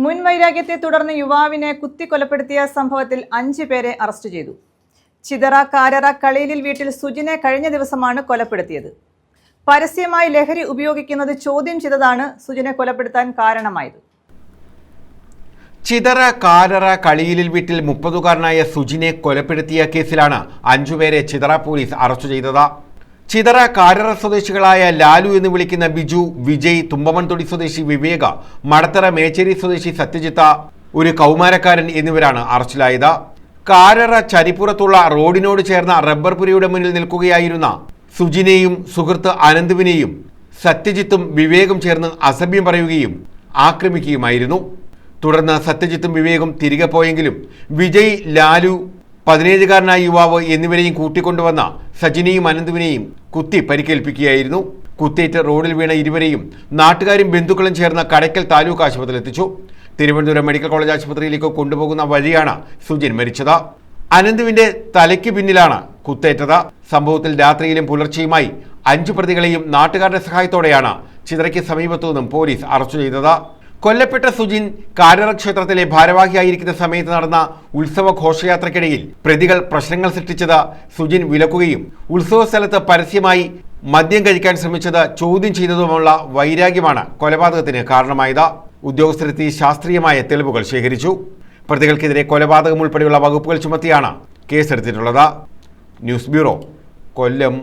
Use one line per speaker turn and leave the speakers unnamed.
മുൻവൈരാഗ്യത്തെ തുടർന്ന് യുവാവിനെ കുത്തിക്കൊലപ്പെടുത്തിയ സംഭവത്തിൽ 5 പേരെ അറസ്റ്റ് ചെയ്തു. ചിതറ കാരറ കളീലിൽ വീട്ടിൽ സുജിനെ കഴിഞ്ഞ ദിവസമാണ് കൊലപ്പെടുത്തിയത്. പരസ്യമായി ലഹരി ഉപയോഗിക്കുന്നത് ചോദ്യം ചെയ്തതാണ് സുജിനെ കൊലപ്പെടുത്താൻ കാരണമായത്.
ചിതറ കാരറ കളീലിൽ വീട്ടിൽ 30-കാരനായ സുജിനെ കൊലപ്പെടുത്തിയ കേസിലാണ് 5 പേരെ ചിതറ പോലീസ് അറസ്റ്റ് ചെയ്തത്. ചിതറ കാരറ സ്വദേശികളായ ലാലു എന്ന് വിളിക്കുന്ന ബിജു, വിജയ്, തുമ്പമൺതൊടി സ്വദേശി വിവേക, മടത്തറ മേച്ചേരി സ്വദേശി സത്യജിത്ത, ഒരു കൗമാരക്കാരൻ എന്നിവരാണ് അറസ്റ്റിലായത്. കാരറ ചരിപ്പുറത്തുള്ള റോഡിനോട് ചേർന്ന റബ്ബർ പുരയുടെ മുന്നിൽ നിൽക്കുകയായിരുന്ന സുജിനെയും സുഹൃത്ത് അനന്തുവിനെയും സത്യജിത്തും വിവേകും ചേർന്ന് അസഭ്യം പറയുകയും ആക്രമിക്കുകയുമായിരുന്നു. തുടർന്ന് സത്യജിത്തും വിവേകും തിരികെ പോയെങ്കിലും വിജയ്, ലാലു, 17-കാരനായ യുവാവ് എന്നിവരെയും കൂട്ടിക്കൊണ്ടുവന്ന സജിനെയും അനന്തുവിനെയും കുത്തി പരിക്കേൽപ്പിക്കുകയായിരുന്നു. കുത്തേറ്റ് റോഡിൽ വീണ ഇരുവരെയും നാട്ടുകാരും ബന്ധുക്കളും ചേർന്ന് കടയ്ക്കൽ താലൂക്ക് ആശുപത്രിയിൽ എത്തിച്ചു. തിരുവനന്തപുരം മെഡിക്കൽ കോളേജ് ആശുപത്രിയിലേക്ക് കൊണ്ടുപോകുന്ന വഴിയാണ് സുജിൻ മരിച്ചത്. അനന്തുവിന്റെ തലയ്ക്ക് പിന്നിലാണ് കുത്തേറ്റത്. സംഭവത്തിൽ രാത്രിയിലും പുലർച്ചെയുമായി 5 പ്രതികളെയും നാട്ടുകാരുടെ സഹായത്തോടെയാണ് ചിതറയ്ക്ക് സമീപത്തു നിന്നും പോലീസ് അറസ്റ്റ് ചെയ്തത്. കൊല്ലപ്പെട്ട സുജിൻ കാരറ ക്ഷേത്രത്തിലെ ഭാരവാഹിയായിരിക്കുന്ന സമയത്ത് നടന്ന ഉത്സവ ഘോഷയാത്രയ്ക്കിടയിൽ പ്രതികൾ പ്രശ്നങ്ങൾ സൃഷ്ടിച്ചത് സുജിൻ വിലക്കുകയും ഉത്സവ സ്ഥലത്ത് പരസ്യമായി മദ്യം കഴിക്കാൻ ശ്രമിച്ചത് ചോദ്യം ചെയ്തതുമുള്ള വൈരാഗ്യമാണ് കൊലപാതകത്തിന് കാരണമായത്. ഉദ്യോഗസ്ഥരെത്തി ശാസ്ത്രീയമായ തെളിവുകൾ ശേഖരിച്ചു. പ്രതികൾക്കെതിരെ കൊലപാതകം ഉൾപ്പെടെയുള്ള വകുപ്പുകൾ ചുമത്തിയാണ് കേസെടുത്തിട്ടുള്ളത്. ന്യൂസ് ബ്യൂറോ, കൊല്ലം.